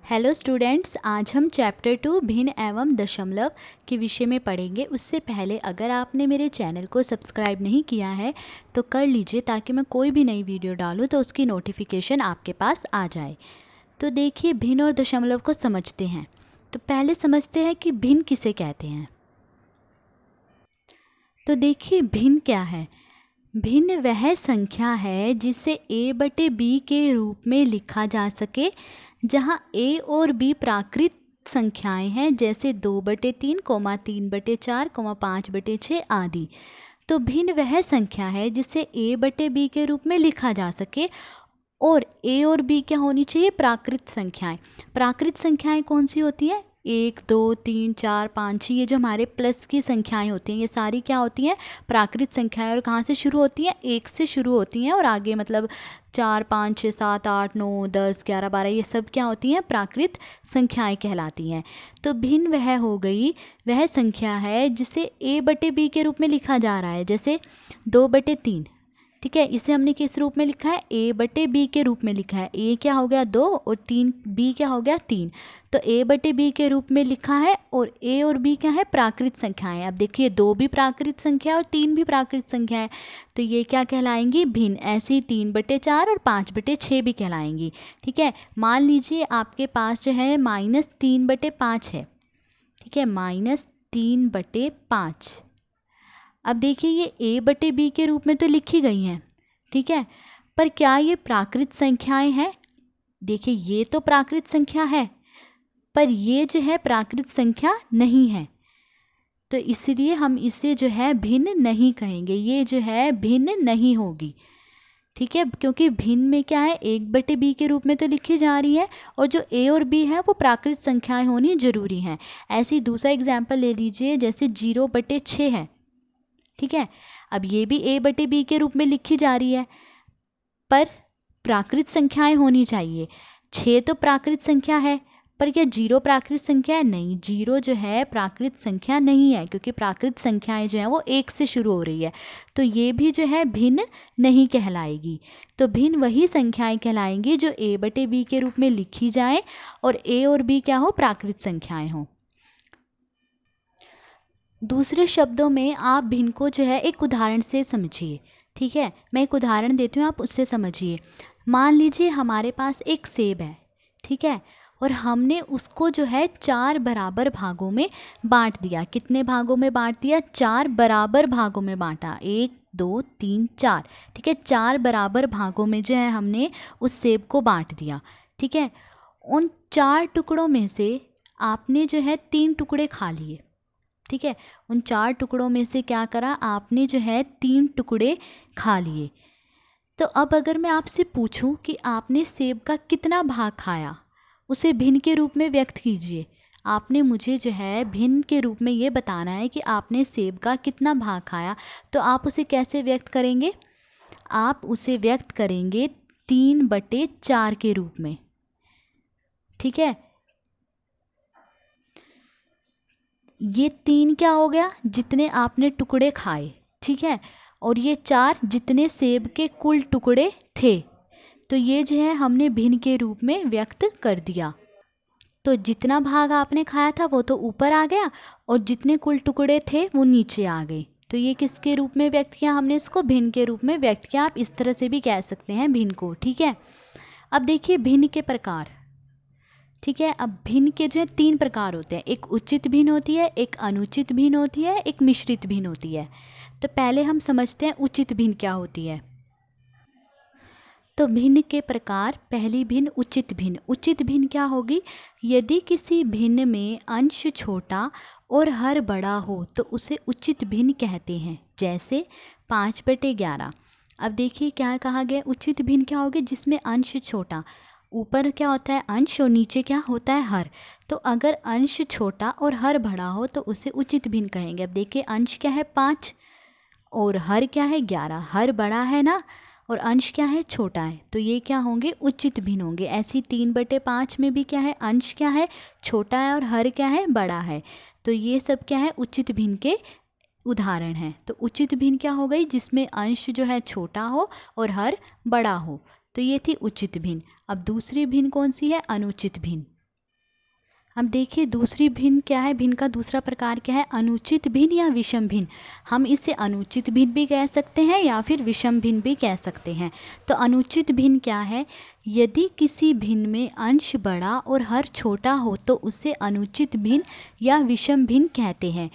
Hello students, आज हम chapter 2 भिन्न एवं दशमलव के विषय में पढ़ेंगे। उससे पहले अगर आपने मेरे चैनल को सब्सक्राइब नहीं किया है तो कर लीजिए, ताकि मैं कोई भी नई वीडियो डालूं तो उसकी नोटिफिकेशन आपके पास आ जाए। तो देखिए, भिन्न और दशमलव को समझते हैं। तो पहले समझते हैं कि भिन्न किसे कहते हैं। तो देखिए, भिन्न क्या है। भिन्न वह संख्या है जिसे a/b के रूप में लिखा जा सके, जहां a और b प्राकृत संख्याएं हैं, जैसे 2/3, 3/4, 5/6 आदि। तो भिन्न वह संख्या है जिसे a/b के रूप में लिखा जा सके, और a और b क्या होनी चाहिए? प्राकृत संख्याएं। प्राकृत संख्याएं कौन सी होती हैं? 1, 2, 3, 4, 5, 6, ये जो हमारे प्लस की संख्याएं होती हैं, ये सारी क्या होती हैं? प्राकृत संख्याएं। और कहाँ से शुरू होती हैं? 1 से शुरू होती हैं, और आगे मतलब 4, 5, 6, 7, 8, 9, 10, 11, 12, ये सब क्या होती हैं? प्राकृत संख्याएं कहलाती हैं। तो भिन्न वह हो गई वह संख्या है जिसे a/b के रूप में लिखा जा रहा है, जैसे 2/3। ठीक है, इसे हमने किस रूप में लिखा है? a/b के रूप में लिखा है। a क्या हो गया? 2, और 3, b क्या हो गया? 3। तो a/b के रूप में लिखा है, और a और b क्या है? प्राकृत संख्याएं। अब देखिए, 2 भी प्राकृत संख्या और 3 भी प्राकृत संख्या है, तो ये क्या कहलाएंगी? भिन्न। ऐसे ही 3/4 और 5/6 भी कहलाएंगी। ठीक है, मान लीजिए आपके पास जो है -3/5 है। ठीक है, -3/5। अब देखिए, ये a/b के रूप में तो लिखी गई हैं। ठीक है, पर क्या ये प्राकृत संख्याएं हैं? देखिए, ये तो प्राकृत संख्या है, पर ये जो है प्राकृत संख्या नहीं है, तो इसलिए हम इसे जो है भिन्न नहीं कहेंगे। ये जो है भिन्न नहीं होगी। ठीक है, क्योंकि भिन्न में क्या है? 1/b के रूप में तो लिखी जा रही है, और जो a और b है वो प्राकृत संख्याएं होनी जरूरी हैं। ऐसे ही दूसरा एग्जाम्पल ले लीजिए, जैसे 0/6 है। ठीक है, अब ये भी a/b के रूप में लिखी जा रही है, पर प्राकृत संख्याएं होनी चाहिए। 6 तो प्राकृत संख्या है, पर क्या 0 प्राकृत संख्या है? नहीं, 0 जो है प्राकृत संख्या नहीं है, क्योंकि प्राकृत संख्याएं जो है वो 1 से शुरू हो रही है, तो ये भी जो है भिन्न नहीं कहलाएगी। तो भिन्न वही संख्याएं कहलाएंगी जो a/b के रूप में लिखी जाए, और a और b क्या हो? प्राकृत संख्याएं हो। दूसरे शब्दों में आप भिन्न को जो है एक उदाहरण से समझिए। ठीक है, मैं एक उदाहरण देती हूँ, आप उससे समझिए। मान लीजिए हमारे पास एक सेब है। ठीक है, और हमने उसको जो है 4 बराबर भागों में बांट दिया। कितने भागों में बांट दिया? 4 बराबर भागों में बांटा। 1, 2, 3, 4। ठीक है, 4 बराबर भागों में जो है हमने उस सेब को बांट दिया। ठीक है, उन 4 टुकड़ों में से आपने जो है 3 टुकड़े खा लिए। ठीक है, उन 4 टुकड़ों में से क्या करा? आपने जो है 3 टुकड़े खा लिए। तो अब अगर मैं आपसे पूछूं कि आपने सेब का कितना भाग खाया, उसे भिन्न के रूप में व्यक्त कीजिए। आपने मुझे जो है भिन्न के रूप में ये बताना है कि आपने सेब का कितना भाग खाया, तो आप उसे कैसे व्यक्त करेंगे? आप उसे व्यक्त करेंगे 3/4 के रूप में। ठीक है, ये 3 क्या हो गया? जितने आपने टुकड़े खाए। ठीक है, और ये 4 जितने सेब के कुल टुकड़े थे। तो ये जो है हमने भिन्न के रूप में व्यक्त कर दिया। तो जितना भाग आपने खाया था वो तो ऊपर आ गया, और जितने कुल टुकड़े थे वो नीचे आ गए। तो ये किसके रूप में व्यक्त किया? हमने इसको भिन्न के रूप में व्यक्त किया। आप इस तरह से भी कह सकते हैं भिन्न को। ठीक है, अब देखिए भिन्न के प्रकार। ठीक है, अब भिन्न के जो है 3 प्रकार होते हैं। एक उचित भिन्न होती है, एक अनुचित भिन्न होती है, एक मिश्रित भिन्न होती है। तो पहले हम समझते हैं उचित भिन्न क्या होती है। तो भिन्न के प्रकार, पहली भिन्न उचित भिन्न। उचित भिन्न क्या होगी? यदि किसी भिन्न में अंश छोटा और हर बड़ा हो तो उसे उचित भिन्न कहते हैं, जैसे 5/11। अब देखिए क्या कहा गया? उचित भिन्न क्या होगी? जिसमें अंश छोटा, ऊपर क्या होता है? अंश, और नीचे क्या होता है? हर। तो अगर अंश छोटा और हर बड़ा हो तो उसे उचित भिन्न कहेंगे। अब देखिए, अंश क्या है? 5, और हर क्या है? 11। हर बड़ा है ना, और अंश क्या है? छोटा है, तो ये क्या होंगे? उचित भिन्न होंगे। ऐसी 3/5 में भी क्या है? अंश क्या है? छोटा है, और हर क्या है? बड़ा है। तो ये सब क्या है? उचित भिन्न के उदाहरण हैं। तो उचित भिन्न क्या हो गई? जिसमें अंश जो है छोटा हो और हर बड़ा हो। तो ये थी उचित भिन्न। अब दूसरी भिन्न कौन सी है? अनुचित भिन्न। अब देखिए दूसरी भिन्न क्या है, भिन्न का दूसरा प्रकार क्या है, अनुचित भिन्न या विषम भिन्न। हम इसे अनुचित भिन्न भी कह सकते हैं या फिर विषम भिन्न भी कह सकते हैं। तो अनुचित भिन्न क्या है, यदि किसी भिन्न में अंश बड़ा और हर छोटा हो तो उसे अनुचित भिन्न या विषम भिन्न कहते हैं।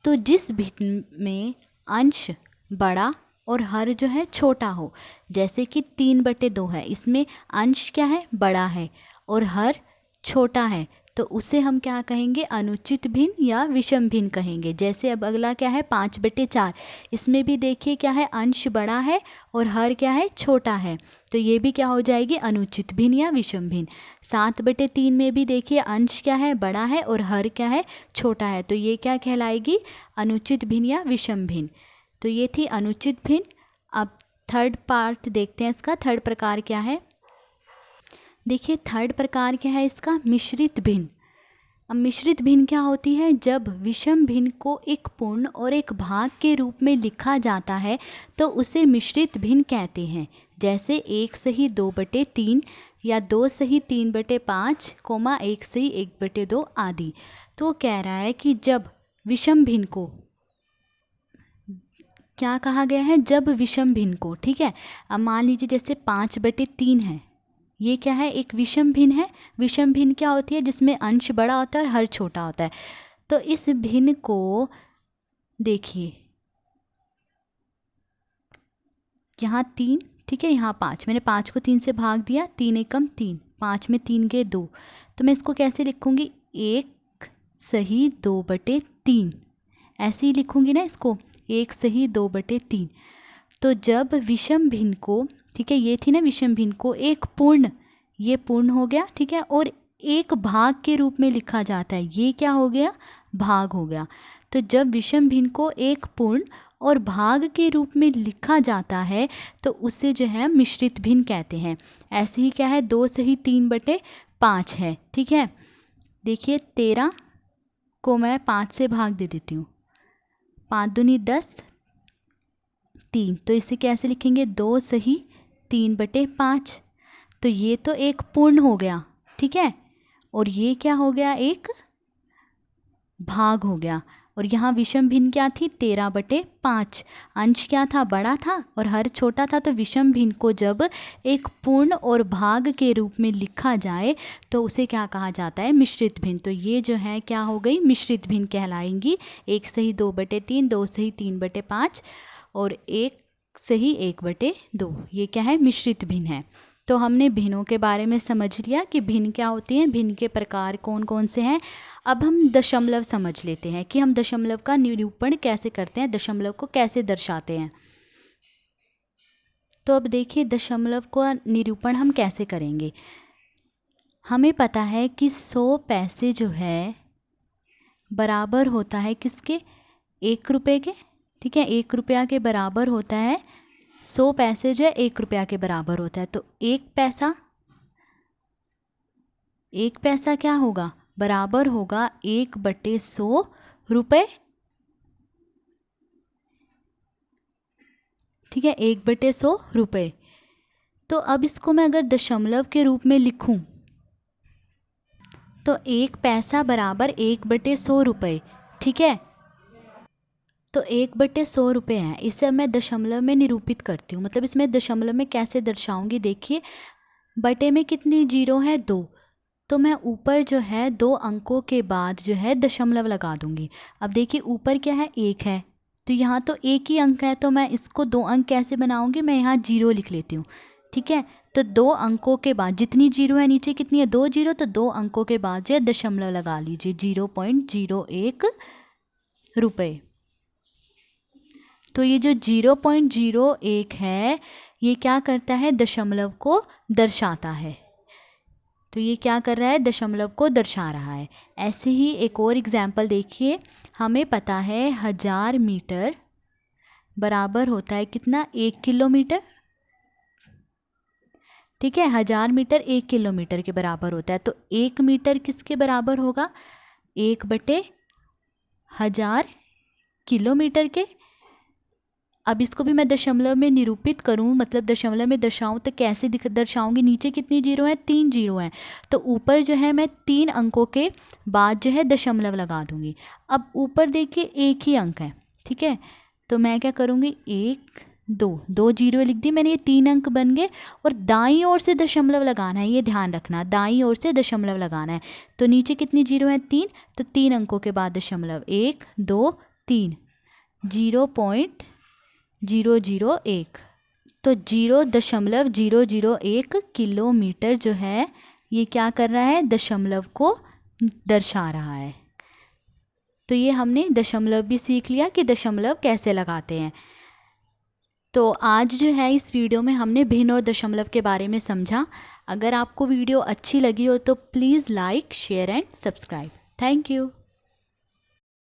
तो जिस भिन्न में अंश बड़ा और हर जो है छोटा हो, जैसे कि 3/2 है, इसमें अंश क्या है, बड़ा है और हर छोटा है, तो उसे हम क्या कहेंगे, अनुचित भिन्न या विषम भिन्न कहेंगे। जैसे अब अगला क्या है 5/4, इसमें भी देखिए क्या है, अंश बड़ा है और हर क्या है, छोटा है, तो ये भी क्या हो जाएगी, अनुचित भिन्न या विषम भिन्न। 7/3 में भी देखिए अंश क्या है, बड़ा है और हर क्या है, छोटा है, तो ये क्या कहलाएगी, अनुचित भिन्न या विषम भिन्न। तो ये थी अनुचित भिन्न। अब थर्ड पार्ट देखते हैं इसका, थर्ड प्रकार क्या है। देखिए थर्ड प्रकार क्या है इसका, मिश्रित भिन्न। अब मिश्रित भिन्न क्या होती है, जब विषम भिन्न को एक पूर्ण और एक भाग के रूप में लिखा जाता है तो उसे मिश्रित भिन्न कहते हैं। जैसे 1/2/3 या 2/3/5, 1/1/2 आदि। तो कह रहा है कि जब विषम भिन्न को क्या कहा गया है, जब विषम भिन्न को, ठीक है। अब मान लीजिए जैसे 5/3 है, ये क्या है, एक विषम भिन्न है। विषम भिन्न क्या होती है, जिसमें अंश बड़ा होता है और हर छोटा होता है। तो इस भिन्न को देखिए, यहाँ 3, ठीक है, यहाँ 5, मैंने 5 को 3 से भाग दिया, 3 एकम 3, 5 में 3 गए 2, तो मैं इसको कैसे लिखूँगी, 1/2/3, ऐसे ही लिखूँगी ना इसको, 1/2/3। तो जब विषम भिन्न को, ठीक है, ये थी ना विषम भिन्न को एक पूर्ण, ये पूर्ण हो गया, ठीक है, और एक भाग के रूप में लिखा जाता है, ये क्या हो गया, भाग हो गया। तो जब विषम भिन्न को एक पूर्ण और भाग के रूप में लिखा जाता है तो उसे जो है मिश्रित भिन्न कहते हैं। ऐसे ही क्या है, 2/3/5 है, ठीक है। देखिए 13 को मैं 5 से भाग दे देती हूँ, 5 दूनी 10, 3, तो इसे कैसे लिखेंगे, 2/3/5। तो ये तो एक पूर्ण हो गया, ठीक है, और ये क्या हो गया, एक भाग हो गया। और यहाँ विषम भिन्न क्या थी, 13/5, अंश क्या था, बड़ा था और हर छोटा था। तो विषम भिन्न को जब एक पूर्ण और भाग के रूप में लिखा जाए तो उसे क्या कहा जाता है, मिश्रित भिन्न। तो ये जो है क्या हो गई, मिश्रित भिन्न कहलाएंगी। 1/2/3, 2/3/5 और 1/1/2, ये क्या है, मिश्रित भिन्न है। तो हमने भिन्नों के बारे में समझ लिया कि भिन्न क्या होती हैं, भिन्न के प्रकार कौन कौन से हैं। अब हम दशमलव समझ लेते हैं कि हम दशमलव का निरूपण कैसे करते हैं, दशमलव को कैसे दर्शाते हैं। तो अब देखिए दशमलव का निरूपण हम कैसे करेंगे। हमें पता है कि 100 पैसे जो है बराबर होता है किसके, 1 रुपये के, ठीक है, 1 रुपया के बराबर होता है 100 पैसे जो है 1 रुपया के बराबर होता है। तो 1 पैसा क्या होगा, बराबर होगा 1/100 रुपये, ठीक है, 1/100 रुपये। तो अब इसको मैं अगर दशमलव के रूप में लिखूं तो 1 पैसा बराबर 1/100 रुपये, ठीक है। तो 1/100 रुपये है, इसे मैं दशमलव में निरूपित करती हूँ। मतलब इसमें दशमलव में कैसे दर्शाऊंगी, देखिए बटे में कितनी जीरो है, 2, तो मैं ऊपर जो है 2 अंकों के बाद जो है दशमलव लगा दूंगी। अब देखिए ऊपर क्या है, 1 है, तो यहाँ तो एक ही अंक है, तो मैं इसको 2 अंक कैसे बनाऊंगी, मैं यहाँ 0 लिख लेती हूँ, ठीक है। तो 2 अंकों के बाद जितनी जीरो है, नीचे कितनी है, 2 जीरो, तो 2 अंकों के बाद जो है दशमलव लगा लीजिए, 0.01 रुपये। तो ये जो 0.01 है ये क्या करता है, दशमलव को दर्शाता है। तो ये क्या कर रहा है, दशमलव को दर्शा रहा है। ऐसे ही एक और एग्जाम्पल देखिए, हमें पता है 1000 मीटर बराबर होता है कितना, 1 किलोमीटर, ठीक है। 1000 मीटर 1 किलोमीटर के बराबर होता है। तो 1 मीटर किसके बराबर होगा, 1/1000 किलोमीटर के। अब इसको भी मैं दशमलव में निरूपित करूं, मतलब दशमलव में दर्शाऊं तो कैसे दर्शाऊंगी। नीचे कितनी जीरो हैं, 3 जीरो हैं, तो ऊपर जो है मैं 3 अंकों के बाद जो है दशमलव लगा दूंगी। अब ऊपर देखिए एक ही अंक है, ठीक है, तो मैं क्या करूँगी, 1 2 जीरो लिख दी मैंने, ये 3 अंक बन गए। और दाईं ओर से दशमलव लगाना है, ये ध्यान रखना, दाईं ओर से दशमलव लगाना है। तो नीचे कितनी जीरो है, 3, तो 3 अंकों के बाद दशमलव, 1 2 3, 0.001, तो 0.001 किलोमीटर जो है ये क्या कर रहा है, दशमलव को दर्शा रहा है। तो ये हमने दशमलव भी सीख लिया कि दशमलव कैसे लगाते हैं। तो आज जो है इस वीडियो में हमने भिन्न और दशमलव के बारे में समझा। अगर आपको वीडियो अच्छी लगी हो तो please like, share and subscribe. Thank you.